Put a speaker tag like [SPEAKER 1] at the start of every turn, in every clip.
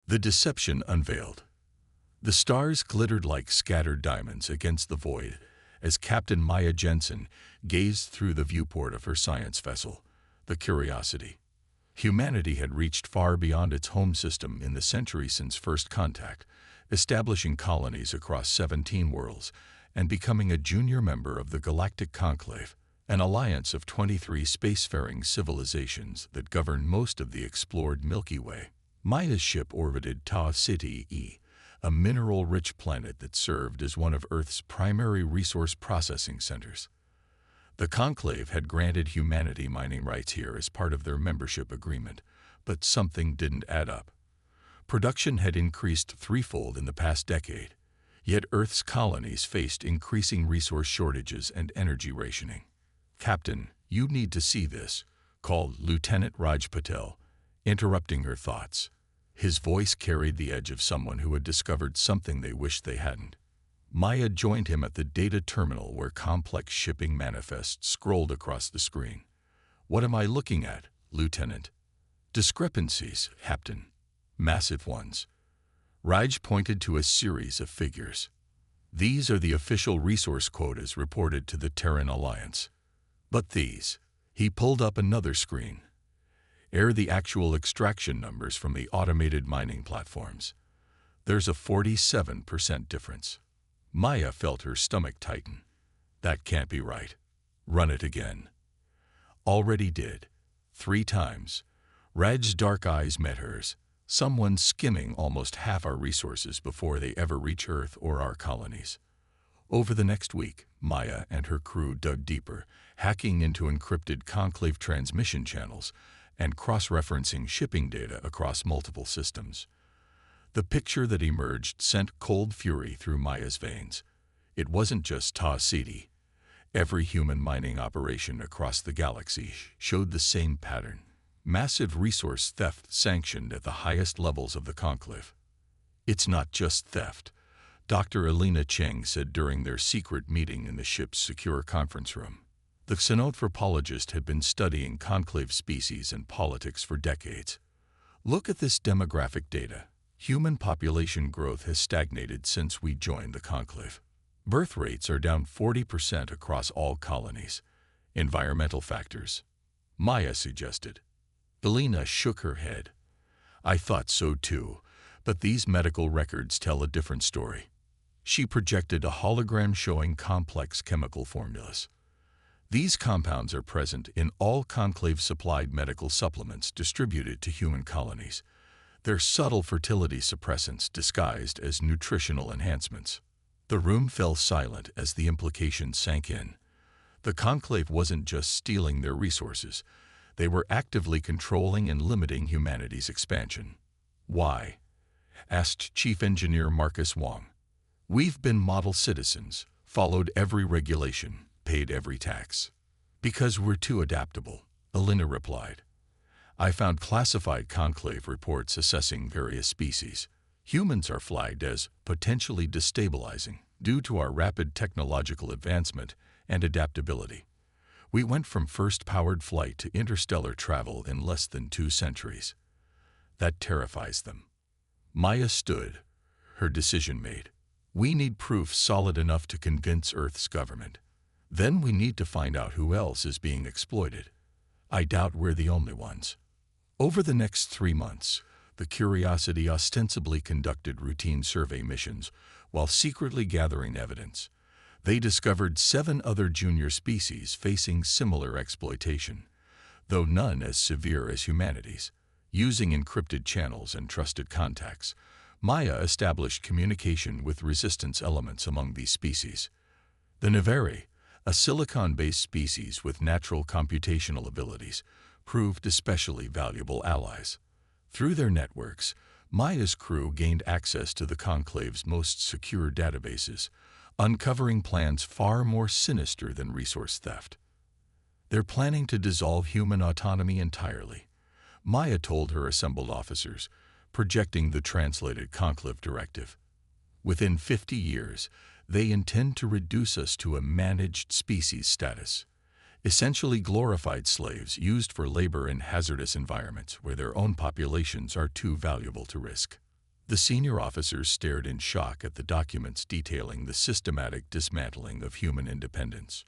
[SPEAKER 1] The deception unveiled. The stars glittered like scattered diamonds against the void as Captain Maya Jensen gazed through the viewport of her science vessel, the Curiosity. Humanity had reached far beyond its home system in the century since first contact, establishing colonies across 17 worlds and becoming a junior member of the Galactic Conclave, an alliance of 23 spacefaring civilizations that govern most of the explored Milky Way. Maya's ship orbited Ta City E, a mineral-rich planet that served as one of Earth's primary resource processing centers. The Conclave had granted humanity mining rights here as part of their membership agreement, but something didn't add up. Production had increased threefold in the past decade, yet Earth's colonies faced increasing resource shortages and energy rationing. "Captain, you need to see this," called Lieutenant Raj Patel, interrupting her thoughts. His voice carried the edge of someone who had discovered something they wished they hadn't. Maya joined him at the data terminal where complex shipping manifests scrolled across the screen. "What am I looking at, Lieutenant?" "Discrepancies, Captain. Massive ones." Raj pointed to a series of figures. "These are the official resource quotas reported to the Terran Alliance. But these," he pulled up another screen, "are the actual extraction numbers from the automated mining platforms. There's a 47% difference." Maya felt her stomach tighten. "That can't be right. Run it again." "Already did. 3 times. Raj's dark eyes met hers. "Someone's skimming almost half our resources before they ever reach Earth or our colonies." Over the next week, Maya and her crew dug deeper, hacking into encrypted Conclave transmission channels and cross-referencing shipping data across multiple systems. The picture that emerged sent cold fury through Maya's veins. It wasn't just Ta City. Every human mining operation across the galaxy showed the same pattern. Massive resource theft sanctioned at the highest levels of the Conclave. "It's not just theft," Dr. Elena Cheng said during their secret meeting in the ship's secure conference room. The xenanthropologist had been studying Conclave species and politics for decades. "Look at this demographic data. Human population growth has stagnated since we joined the Conclave. Birth rates are down 40% across all colonies. Environmental factors," Maya suggested. Elena shook her head. "I thought so too, but these medical records tell a different story." She projected a hologram showing complex chemical formulas. "These compounds are present in all Conclave-supplied medical supplements distributed to human colonies. They're subtle fertility suppressants disguised as nutritional enhancements." The room fell silent as the implications sank in. The Conclave wasn't just stealing their resources. They were actively controlling and limiting humanity's expansion. "Why?" asked Chief Engineer Marcus Wong. "We've been model citizens, followed every regulation, paid every tax." "Because we're too adaptable," Elena replied. "I found classified Conclave reports assessing various species. Humans are flagged as potentially destabilizing due to our rapid technological advancement and adaptability. We went from first-powered flight to interstellar travel in less than 2 centuries. That terrifies them." Maya stood, her decision made. "We need proof solid enough to convince Earth's government. Then we need to find out who else is being exploited. I doubt we're the only ones." Over the next 3 months, the Curiosity ostensibly conducted routine survey missions while secretly gathering evidence. They discovered 7 other junior species facing similar exploitation, though none as severe as humanity's. Using encrypted channels and trusted contacts, Maya established communication with resistance elements among these species. The Neveri, a silicon-based species with natural computational abilities, proved especially valuable allies. Through their networks, Maya's crew gained access to the Conclave's most secure databases, uncovering plans far more sinister than resource theft. "They're planning to dissolve human autonomy entirely," Maya told her assembled officers, projecting the translated Conclave directive. "Within 50 years, they intend to reduce us to a managed species status, essentially glorified slaves used for labor in hazardous environments where their own populations are too valuable to risk." The senior officers stared in shock at the documents detailing the systematic dismantling of human independence.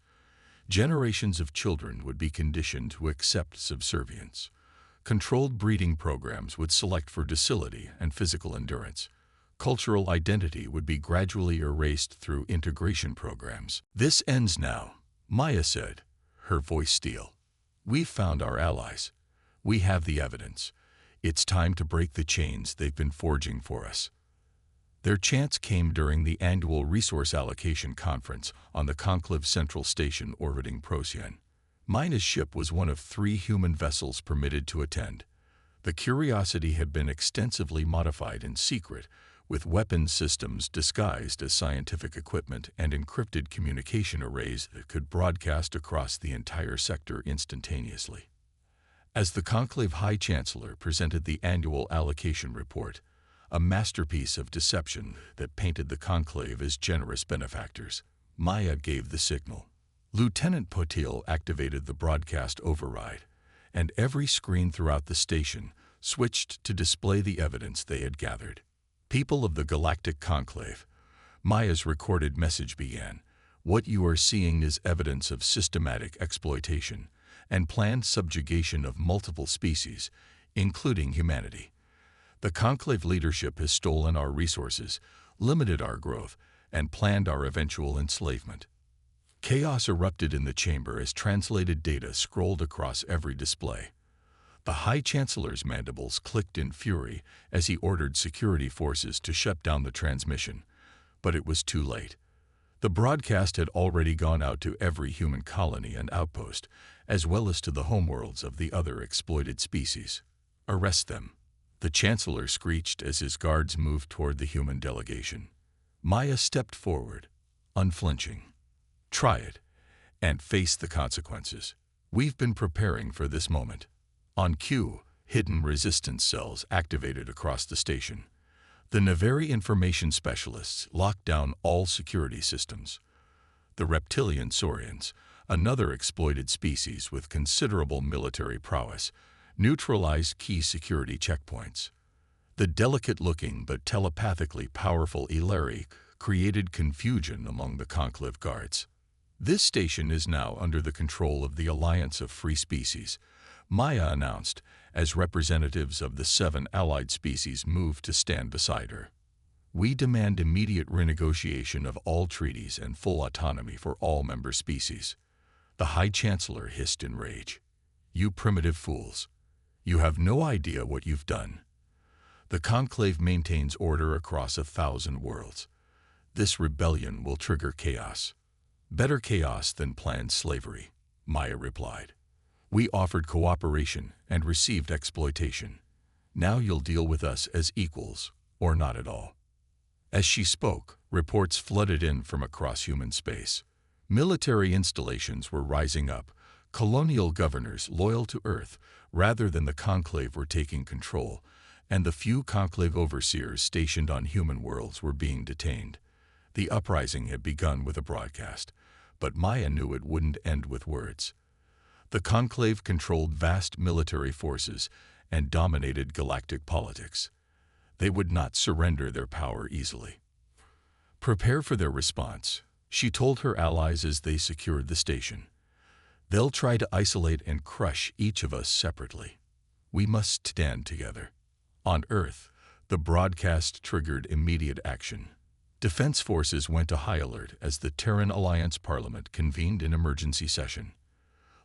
[SPEAKER 1] Generations of children would be conditioned to accept subservience. Controlled breeding programs would select for docility and physical endurance. Cultural identity would be gradually erased through integration programs. "This ends now," Maya said, her voice steel. "We've found our allies. We have the evidence. It's time to break the chains they've been forging for us." Their chants came during the annual Resource Allocation Conference on the Conclave Central Station orbiting Procyon. Maya's ship was one of 3 human vessels permitted to attend. The Curiosity had been extensively modified in secret, with weapons systems disguised as scientific equipment and encrypted communication arrays that could broadcast across the entire sector instantaneously. As the Conclave High Chancellor presented the annual allocation report, a masterpiece of deception that painted the Conclave as generous benefactors, Maya gave the signal. Lieutenant Potil activated the broadcast override, and every screen throughout the station switched to display the evidence they had gathered. "People of the Galactic Conclave," Maya's recorded message began, "what you are seeing is evidence of systematic exploitation and planned subjugation of multiple species, including humanity. The Conclave leadership has stolen our resources, limited our growth, and planned our eventual enslavement." Chaos erupted in the chamber as translated data scrolled across every display. The High Chancellor's mandibles clicked in fury as he ordered security forces to shut down the transmission, but it was too late. The broadcast had already gone out to every human colony and outpost, as well as to the homeworlds of the other exploited species. "Arrest them," the Chancellor screeched as his guards moved toward the human delegation. Maya stepped forward, unflinching. "Try it, and face the consequences. We've been preparing for this moment." On cue, hidden resistance cells activated across the station. The Navari information specialists locked down all security systems. The reptilian saurians, another exploited species with considerable military prowess, neutralized key security checkpoints. The delicate-looking but telepathically powerful Ileri created confusion among the Conclave guards. "This station is now under the control of the Alliance of Free Species," Maya announced, as representatives of the 7 allied species moved to stand beside her. "We demand immediate renegotiation of all treaties and full autonomy for all member species." The High Chancellor hissed in rage. "You primitive fools! You have no idea what you've done. The Conclave maintains order across 1,000 worlds. This rebellion will trigger chaos." "Better chaos than planned slavery," Maya replied. "We offered cooperation and received exploitation. Now you'll deal with us as equals, or not at all." As she spoke, reports flooded in from across human space. Military installations were rising up. Colonial governors loyal to Earth rather than the Conclave were taking control, and the few Conclave overseers stationed on human worlds were being detained. The uprising had begun with a broadcast, but Maya knew it wouldn't end with words. The Conclave controlled vast military forces and dominated galactic politics. They would not surrender their power easily. "Prepare for their response," she told her allies as they secured the station. "They'll try to isolate and crush each of us separately. We must stand together." On Earth, the broadcast triggered immediate action. Defense forces went to high alert as the Terran Alliance Parliament convened an emergency session.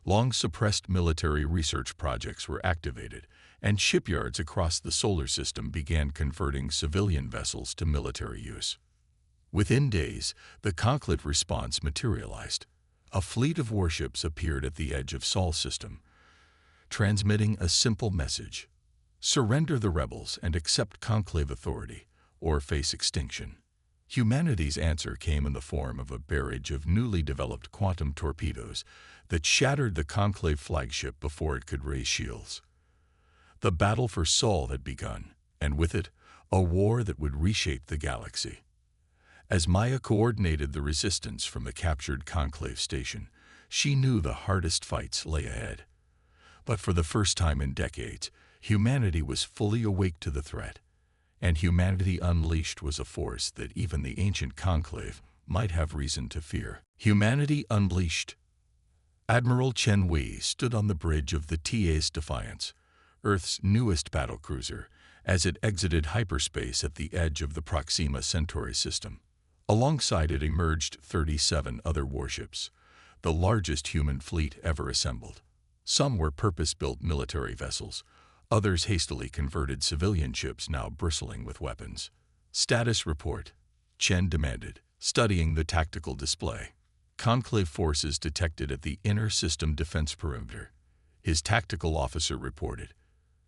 [SPEAKER 1] Long-suppressed military research projects were activated, and shipyards across the solar system began converting civilian vessels to military use. Within days, the Conclave response materialized. A fleet of warships appeared at the edge of Sol system, transmitting a simple message: surrender the rebels and accept Conclave authority, or face extinction. Humanity's answer came in the form of a barrage of newly developed quantum torpedoes that shattered the Conclave flagship before it could raise shields. The battle for Sol had begun, and with it, a war that would reshape the galaxy. As Maya coordinated the resistance from the captured Conclave station, she knew the hardest fights lay ahead. But for the first time in decades, humanity was fully awake to the threat, and humanity unleashed was a force that even the ancient conclave might have reason to fear. Humanity unleashed. Admiral Chen Wei stood on the bridge of the TA's Defiance, Earth's newest battlecruiser, as it exited hyperspace at the edge of the Proxima Centauri system. Alongside it emerged 37 other warships, the largest human fleet ever assembled. Some were purpose-built military vessels, others hastily converted civilian ships now bristling with weapons. "Status report," Chen demanded, studying the tactical display. Conclave forces detected at the inner system defense perimeter. His tactical officer reported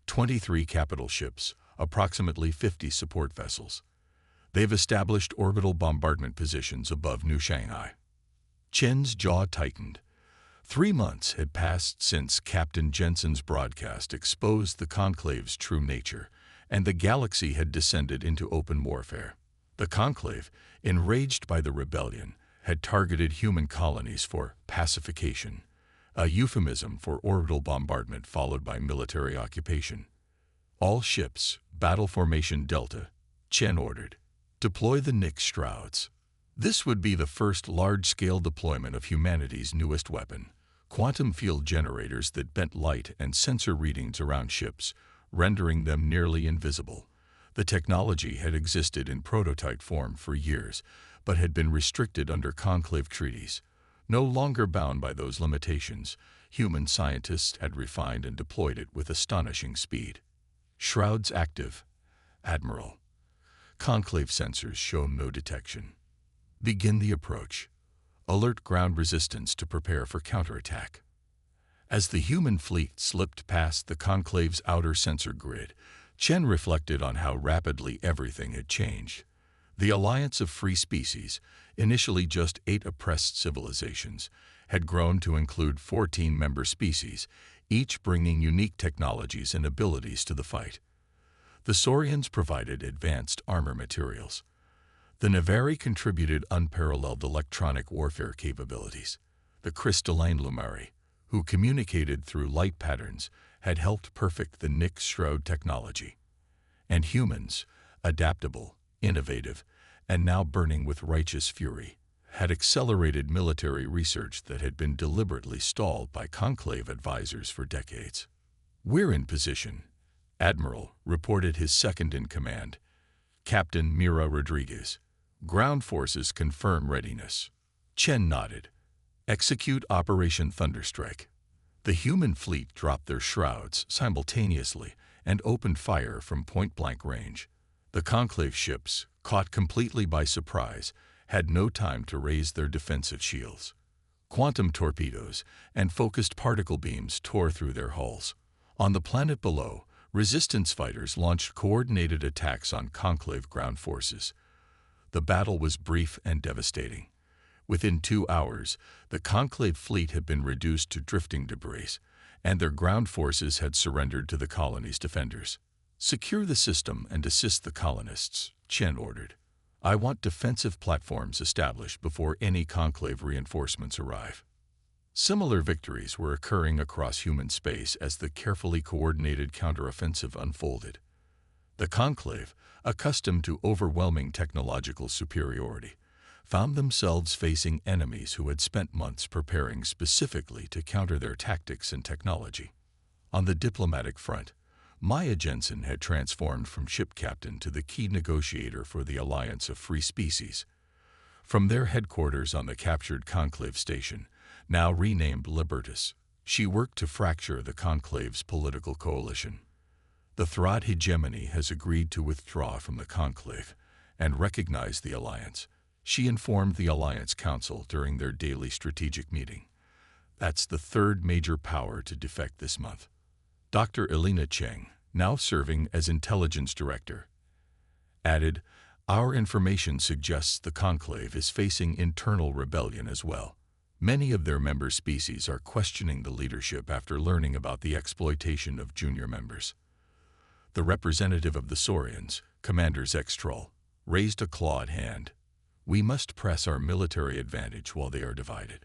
[SPEAKER 1] 23 capital ships, approximately 50 support vessels. They've established orbital bombardment positions above New Shanghai. Chen's jaw tightened. 3 months had passed since Captain Jensen's broadcast exposed the Conclave's true nature, and the galaxy had descended into open warfare. The Conclave, enraged by the rebellion, had targeted human colonies for pacification, a euphemism for orbital bombardment followed by military occupation. "All ships, battle formation Delta," Chen ordered. "Deploy the Nyx Shrouds." This would be the first large-scale deployment of humanity's newest weapon, quantum field generators that bent light and sensor readings around ships, rendering them nearly invisible. The technology had existed in prototype form for years, but had been restricted under conclave treaties. No longer bound by those limitations, human scientists had refined and deployed it with astonishing speed. "Shrouds active, Admiral. Conclave sensors show no detection. Begin the approach. Alert ground resistance to prepare for counterattack." As the human fleet slipped past the Conclave's outer sensor grid, Chen reflected on how rapidly everything had changed. The alliance of free species, initially just 8 oppressed civilizations, had grown to include 14 member species, each bringing unique technologies and abilities to the fight. The Saurians provided advanced armor materials. The Navari contributed unparalleled electronic warfare capabilities. The crystalline Lumari, who communicated through light patterns, had helped perfect the Nyx Shroud technology. And humans, adaptable, innovative, and now burning with righteous fury, had accelerated military research that had been deliberately stalled by conclave advisors for decades. "We're in position," Admiral reported his second-in-command, Captain Mira Rodriguez. "Ground forces confirm readiness." Chen nodded. "Execute Operation Thunderstrike." The human fleet dropped their shrouds simultaneously and opened fire from point-blank range. The conclave ships, caught completely by surprise, had no time to raise their defensive shields. Quantum torpedoes and focused particle beams tore through their hulls. On the planet below, resistance fighters launched coordinated attacks on conclave ground forces. The battle was brief and devastating. Within 2 hours, the conclave fleet had been reduced to drifting debris, and their ground forces had surrendered to the colony's defenders. "Secure the system and assist the colonists," Chen ordered. "I want defensive platforms established before any conclave reinforcements arrive." Similar victories were occurring across human space as the carefully coordinated counteroffensive unfolded. The conclave, accustomed to overwhelming technological superiority, found themselves facing enemies who had spent months preparing specifically to counter their tactics and technology. On the diplomatic front, Maya Jensen had transformed from ship captain to the key negotiator for the Alliance of Free Species. From their headquarters on the captured Conclave Station, now renamed Libertas, she worked to fracture the Conclave's political coalition. The Thrad hegemony has agreed to withdraw from the Conclave and recognize the Alliance, she informed the Alliance Council during their daily strategic meeting. That's the third major power to defect this month. Dr. Elena Cheng, now serving as Intelligence Director, added, "Our information suggests the Conclave is facing internal rebellion as well. Many of their member species are questioning the leadership after learning about the exploitation of junior members." The representative of the Saurians, Commander Zextrol, raised a clawed hand. "We must press our military advantage while they are divided.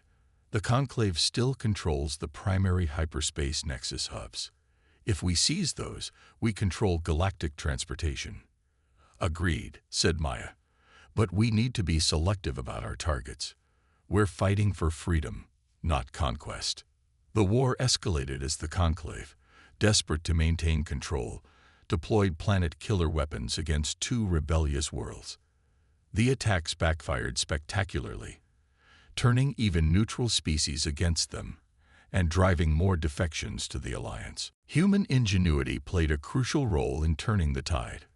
[SPEAKER 1] The Conclave still controls the primary hyperspace nexus hubs. If we seize those, we control galactic transportation. Agreed, said Maya. But we need to be selective about our targets. We're fighting for freedom, not conquest. The war escalated as the Conclave, desperate to maintain control, deployed planet-killer weapons against two rebellious worlds. The attacks backfired spectacularly, turning even neutral species against them and driving more defections to the Alliance. Human ingenuity played a crucial role in turning the tide.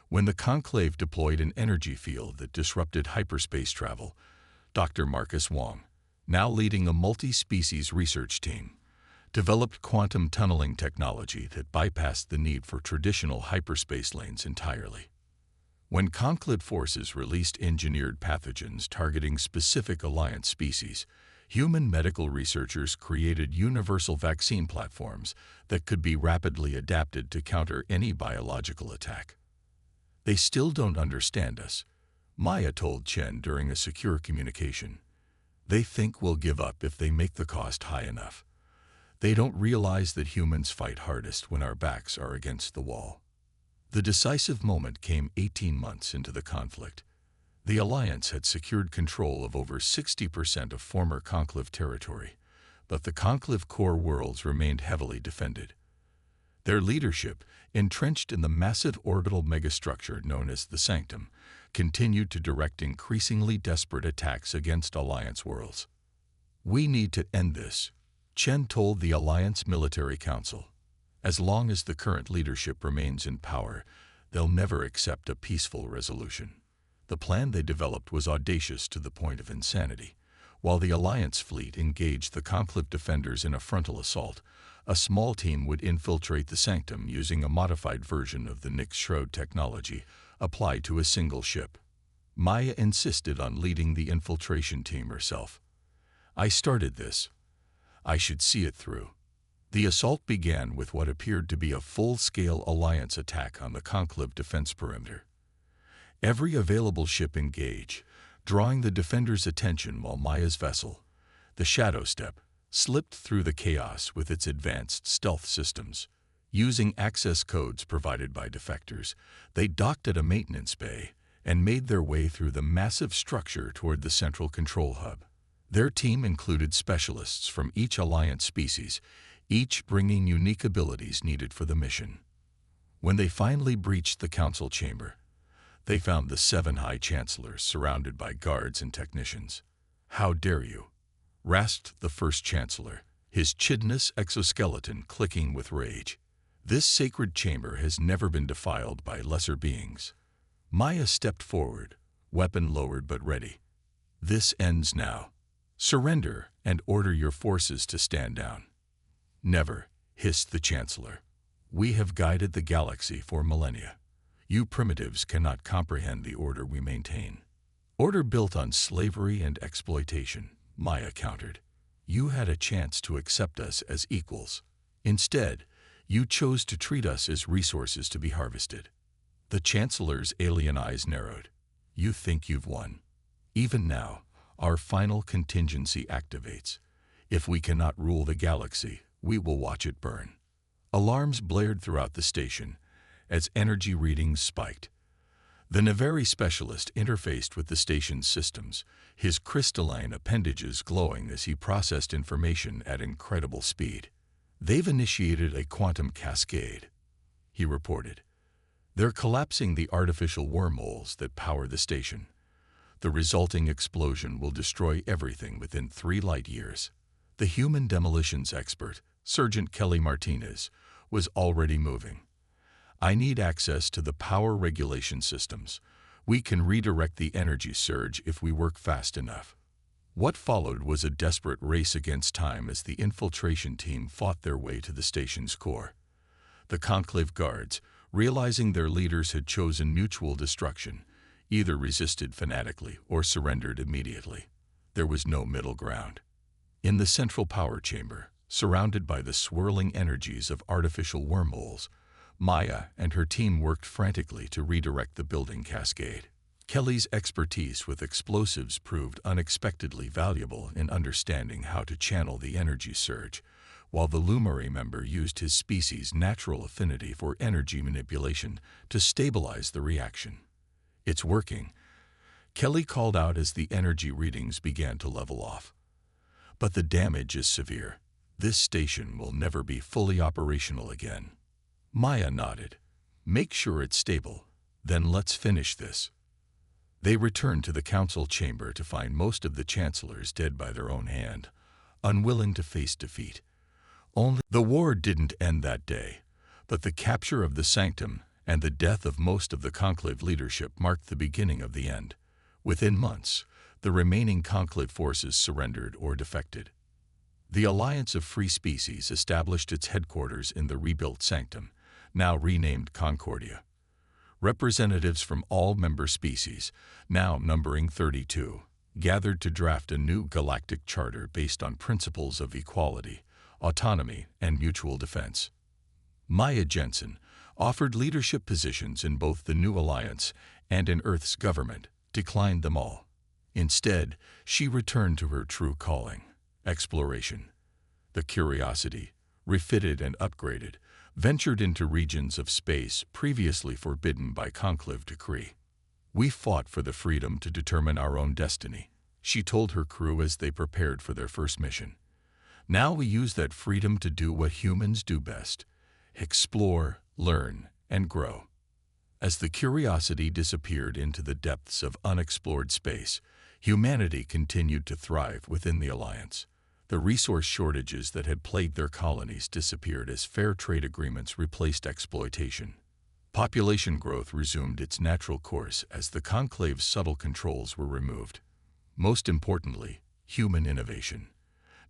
[SPEAKER 1] When the Conclave deployed an energy field that disrupted hyperspace travel, Dr. Marcus Wong, now leading a multi-species research team, developed quantum tunneling technology that bypassed the need for traditional hyperspace lanes entirely. When Conclave forces released engineered pathogens targeting specific Alliance species, human medical researchers created universal vaccine platforms that could be rapidly adapted to counter any biological attack. They still don't understand us, Maya told Chen during a secure communication. They think we'll give up if they make the cost high enough. They don't realize that humans fight hardest when our backs are against the wall. The decisive moment came 18 months into the conflict. The Alliance had secured control of over 60% of former Conclave territory, but the Conclave core worlds remained heavily defended. Their leadership, entrenched in the massive orbital megastructure known as the Sanctum, continued to direct increasingly desperate attacks against Alliance worlds. We need to end this, Chen told the Alliance Military Council. As long as the current leadership remains in power, they'll never accept a peaceful resolution. The plan they developed was audacious to the point of insanity. While the Alliance fleet engaged the Conclave defenders in a frontal assault, a small team would infiltrate the Sanctum using a modified version of the Nyx Shroud technology applied to a single ship. Maya insisted on leading the infiltration team herself. I started this. I should see it through. The assault began with what appeared to be a full-scale Alliance attack on the Conclave defense perimeter. Every available ship engaged, drawing the defenders' attention while Maya's vessel, the Shadow Step, slipped through the chaos with its advanced stealth systems. Using access codes provided by defectors, they docked at a maintenance bay and made their way through the massive structure toward the central control hub. Their team included specialists from each Alliance species, each bringing unique abilities needed for the mission. When they finally breached the council chamber, they found the 7 High Chancellors surrounded by guards and technicians. "How dare you?" rasped the first Chancellor, his chitinous exoskeleton clicking with rage. "This sacred chamber has never been defiled by lesser beings." Maya stepped forward, weapon lowered but ready. "This ends now. Surrender and order your forces to stand down." "Never," hissed the Chancellor. "We have guided the galaxy for millennia. You primitives cannot comprehend the order we maintain." "Order built on slavery and exploitation," Maya countered. "You had a chance to accept us as equals. Instead, you chose to treat us as resources to be harvested." The Chancellor's alien eyes narrowed. "You think you've won. Even now, our final contingency activates. If we cannot rule the galaxy, we will watch it burn." Alarms blared throughout the station as energy readings spiked. The Neveri specialist interfaced with the station's systems, his crystalline appendages glowing as he processed information at incredible speed. "They've initiated a quantum cascade," he reported. "They're collapsing the artificial wormholes that power the station. The resulting explosion will destroy everything within 3 light years." The human demolitions expert, Sergeant Kelly Martinez, was already moving. "I need access to the power regulation systems. We can redirect the energy surge if we work fast enough." What followed was a desperate race against time as the infiltration team fought their way to the station's core. The Conclave guards, realizing their leaders had chosen mutual destruction, either resisted fanatically or surrendered immediately. There was no middle ground. In the central power chamber, surrounded by the swirling energies of artificial wormholes, Maya and her team worked frantically to redirect the building cascade. Kelly's expertise with explosives proved unexpectedly valuable in understanding how to channel the energy surge, while the Lumari member used his species' natural affinity for energy manipulation to stabilize the reaction. "It's working," Kelly called out as the energy readings began to level off. "But the damage is severe. This station will never be fully operational again." Maya nodded. "Make sure it's stable. Then let's finish this." They returned to the council chamber to find most of the chancellors dead by their own hand, unwilling to face defeat. Only the war didn't end that day, but the capture of the sanctum and the death of most of the conclave leadership marked the beginning of the end. Within months, the remaining conclave forces surrendered or defected. The Alliance of Free Species established its headquarters in the rebuilt sanctum, now renamed Concordia. Representatives from all member species, now numbering 32, gathered to draft a new galactic charter based on principles of equality, autonomy, and mutual defense. Maya Jensen offered leadership positions in both the new alliance and in Earth's government, declined them all. Instead, she returned to her true calling: exploration. The Curiosity, refitted and upgraded, ventured into regions of space previously forbidden by conclave decree. "We fought for the freedom to determine our own destiny," she told her crew as they prepared for their first mission. "Now we use that freedom to do what humans do best: explore, learn, and grow." As the Curiosity disappeared into the depths of unexplored space, humanity continued to thrive within the Alliance. The resource shortages that had plagued their colonies disappeared as fair trade agreements replaced exploitation. Population growth resumed its natural course as the conclave's subtle controls were removed. Most importantly, human innovation,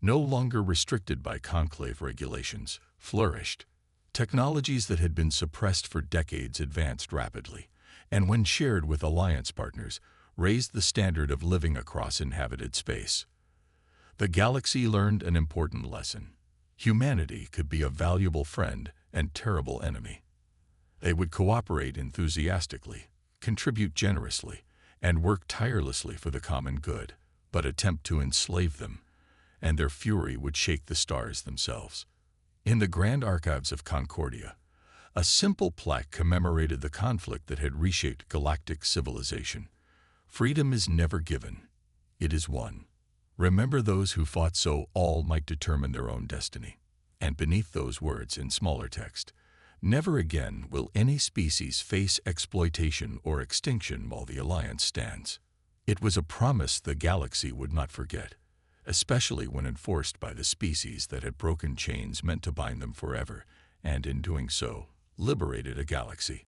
[SPEAKER 1] no longer restricted by conclave regulations, flourished. Technologies that had been suppressed for decades advanced rapidly, and when shared with alliance partners, raised the standard of living across inhabited space. The galaxy learned an important lesson: humanity could be a valuable friend and terrible enemy. They would cooperate enthusiastically, contribute generously, and work tirelessly for the common good, but attempt to enslave them, and their fury would shake the stars themselves. In the Grand Archives of Concordia, a simple plaque commemorated the conflict that had reshaped galactic civilization. "Freedom is never given, it is won. Remember those who fought so all might determine their own destiny." And beneath those words in smaller text, "Never again will any species face exploitation or extinction while the Alliance stands." It was a promise the galaxy would not forget, especially when enforced by the species that had broken chains meant to bind them forever, and in doing so, liberated a galaxy.